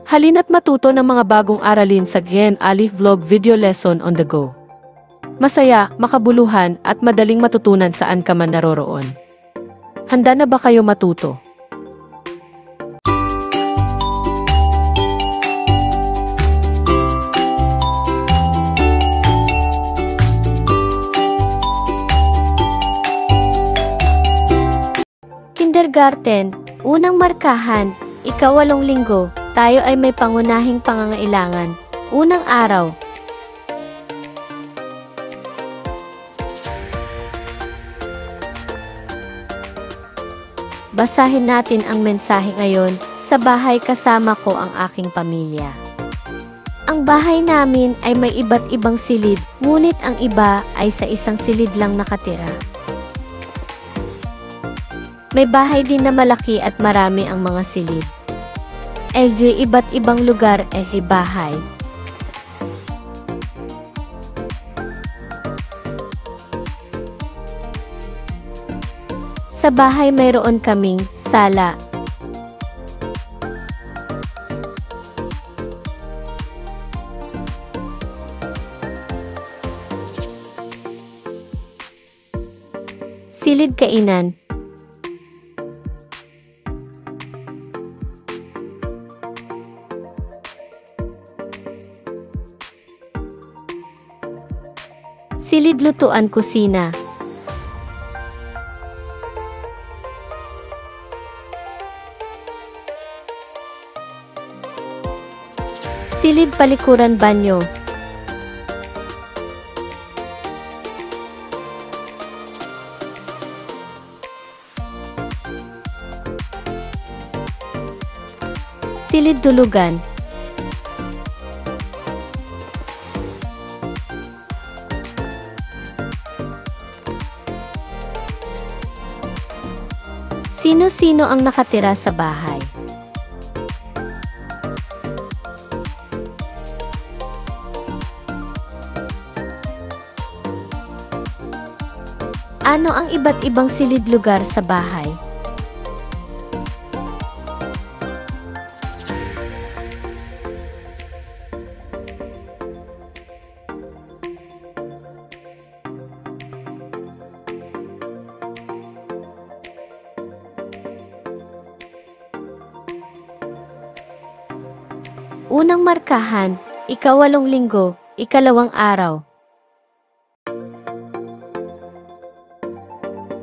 Halina't matuto ng mga bagong aralin sa Gen Ali Vlog Video Lesson on the Go. Masaya, makabuluhan at madaling matutunan saan ka man naroroon. Handa na ba kayo matuto? Kindergarten, unang markahan, ika-8 linggo, tayo ay may pangunahing pangangailangan. Unang araw. Basahin natin ang mensahe ngayon. Sa bahay kasama ko ang aking pamilya. Ang bahay namin ay may iba't ibang silid, ngunit ang iba ay sa isang silid lang nakatira. May bahay din na malaki at marami ang mga silid. Iba't ibang lugar ay bahay. Sa bahay mayroon kaming sala, silid kainan, silid lutuan kusina, silid palikuran banyo, silid tulugan, sino-sino ang nakatira sa bahay? Ano ang iba't ibang silid lugar sa bahay? Unang markahan, ika-8 linggo, ika-2 araw.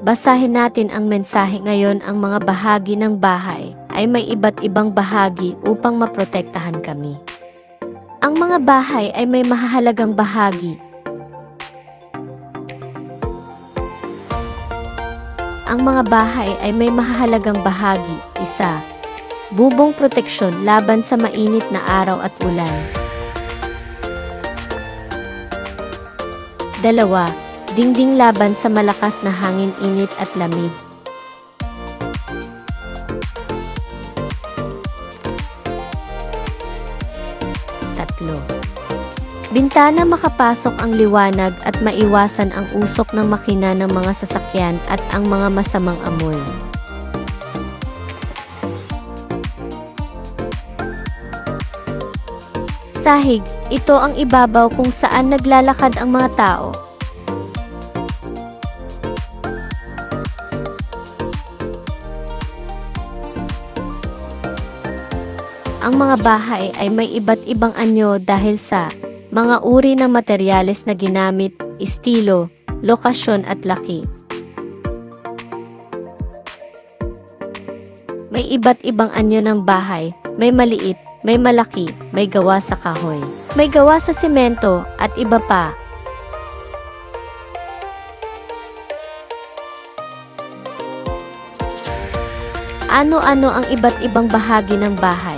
Basahin natin ang mensahe ngayon. Ang mga bahagi ng bahay ay may iba't ibang bahagi upang maprotektahan kami. Ang mga bahay ay may mahahalagang bahagi. Ang mga bahay ay may mahahalagang bahagi. 1. Bubong proteksyon laban sa mainit na araw at ulan. 2. Dingding laban sa malakas na hangin, init at lamig. 3. Bintana makapasok ang liwanag at maiwasan ang usok ng makina ng mga sasakyan at ang mga masamang amoy. Sahig, ito ang ibabaw kung saan naglalakad ang mga tao. Ang mga bahay ay may iba't ibang anyo dahil sa mga uri ng materyales na ginamit, estilo, lokasyon at laki. May iba't ibang anyo ng bahay, may maliit, may malaki, may gawa sa kahoy, may gawa sa semento, at iba pa. Ano-ano ang iba't ibang bahagi ng bahay?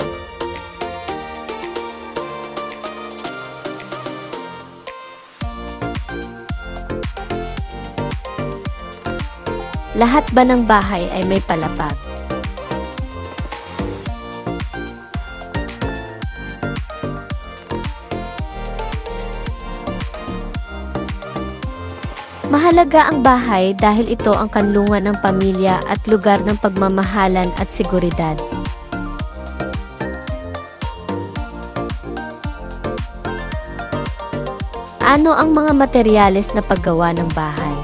Lahat ba ng bahay ay may palapag? Mahalaga ang bahay dahil ito ang kanlungan ng pamilya at lugar ng pagmamahalan at seguridad. Ano ang mga materyales na paggawa ng bahay?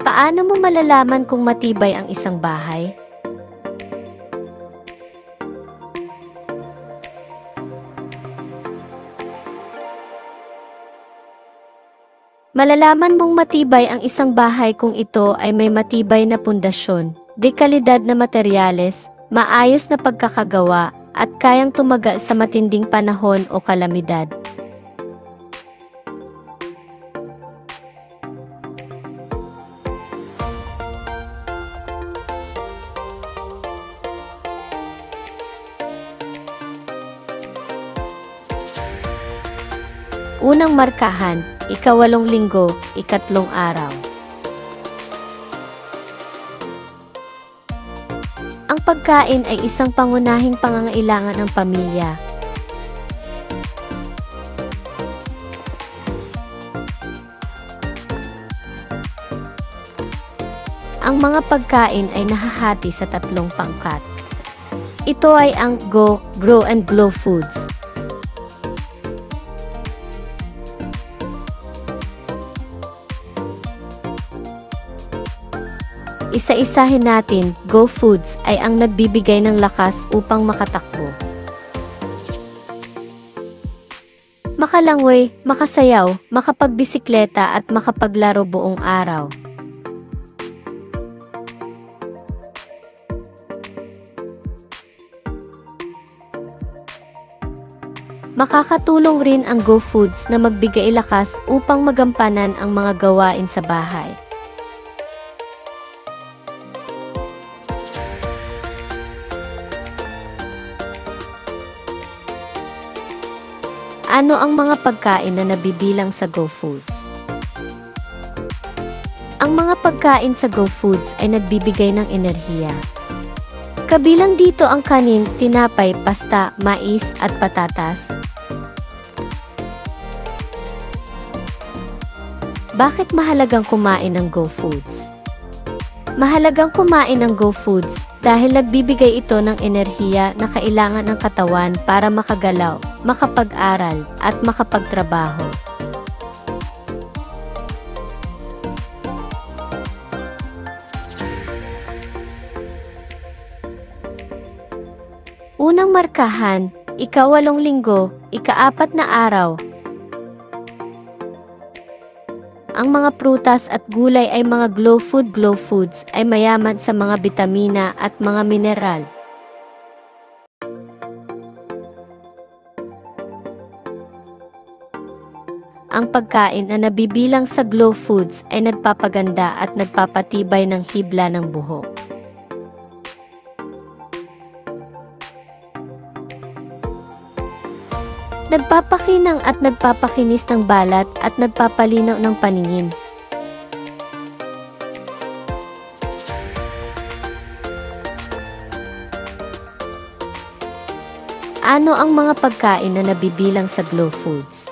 Paano mo malalaman kung matibay ang isang bahay? Malalaman mong matibay ang isang bahay kung ito ay may matibay na pundasyon, dekalidad na materyales, maayos na pagkakagawa, at kayang tumagal sa matinding panahon o kalamidad. Unang markahan, ika-8 linggo, ika-3 araw. Ang pagkain ay isang pangunahing pangangailangan ng pamilya. Ang mga pagkain ay nahahati sa 3 pangkat. Ito ay ang Go, Grow and Glow Foods. Isa-isahin natin, Go Foods ay ang nagbibigay ng lakas upang makatakbo, makalangoy, makasayaw, makapagbisikleta at makapaglaro buong araw. Makakatulong rin ang Go Foods na magbigay lakas upang magampanan ang mga gawain sa bahay. Ano ang mga pagkain na nabibilang sa Go Foods? Ang mga pagkain sa Go Foods ay nagbibigay ng enerhiya. Kabilang dito ang kanin, tinapay, pasta, mais at patatas. Bakit mahalagang kumain ng Go Foods? Mahalagang kumain ng Go Foods dahil nagbibigay ito ng enerhiya na kailangan ng katawan para makagalaw, makapag-aral, at makapagtrabaho. Unang markahan, ika-8 linggo, ika-4 na araw. Ang mga prutas at gulay ay mga Glow Foods ay mayaman sa mga bitamina at mga mineral. Ang pagkain na nabibilang sa Glow Foods ay nagpapaganda at nagpapatibay ng hibla ng buhok. Nagpapakinang at nagpapakinis ng balat at nagpapalinaw ng paningin. Ano ang mga pagkain na nabibilang sa Glow Foods?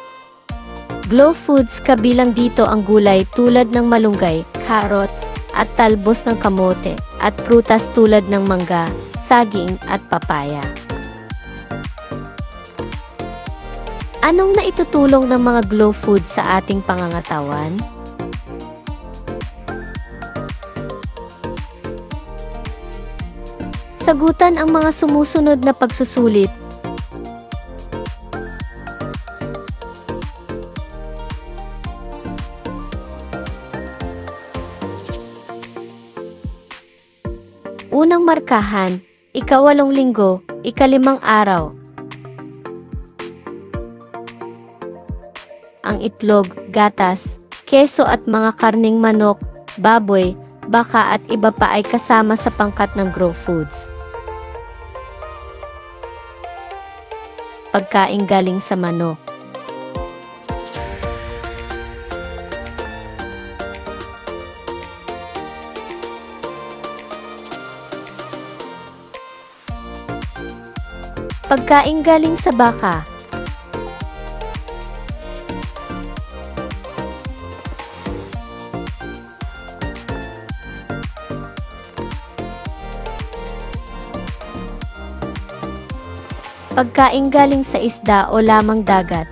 Glow Foods kabilang dito ang gulay tulad ng malunggay, carrots, at talbos ng kamote, at prutas tulad ng mangga, saging, at papaya. Anong naitutulong ng mga Glow Foods sa ating pangangatawan? Sagutan ang mga sumusunod na pagsusulit. Unang markahan, ika-8 linggo, ika-5 araw. Ang itlog, gatas, keso at mga karning manok, baboy, baka at iba pa ay kasama sa pangkat ng Glow Foods. Pagkain galing sa manok. Pagkain galing sa baka. Pagkain galing sa isda o lamang dagat.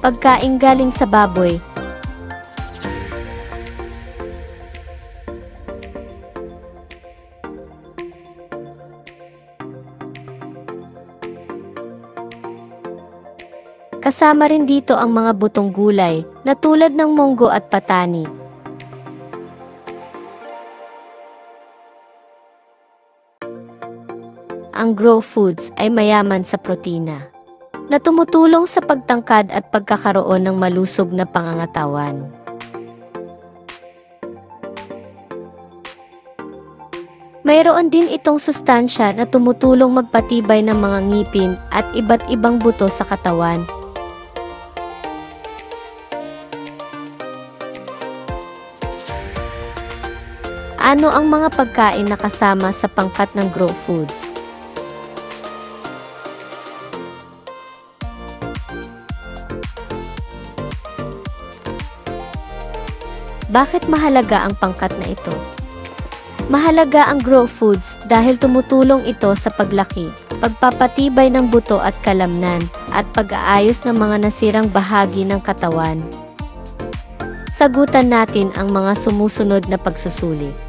Pagkain galing sa baboy. Kasama rin dito ang mga butong gulay, na tulad ng munggo at patani. Ang grow foods ay mayaman sa protina, na tumutulong sa pagtangkad at pagkakaroon ng malusog na pangangatawan. Mayroon din itong sustansya na tumutulong magpatibay ng mga ngipin at iba't ibang buto sa katawan. Ano ang mga pagkain na kasama sa pangkat ng grow foods? Bakit mahalaga ang pangkat na ito? Mahalaga ang grow foods dahil tumutulong ito sa paglaki, pagpapatibay ng buto at kalamnan, at pag-aayos ng mga nasirang bahagi ng katawan. Sagutan natin ang mga sumusunod na pagsusuli.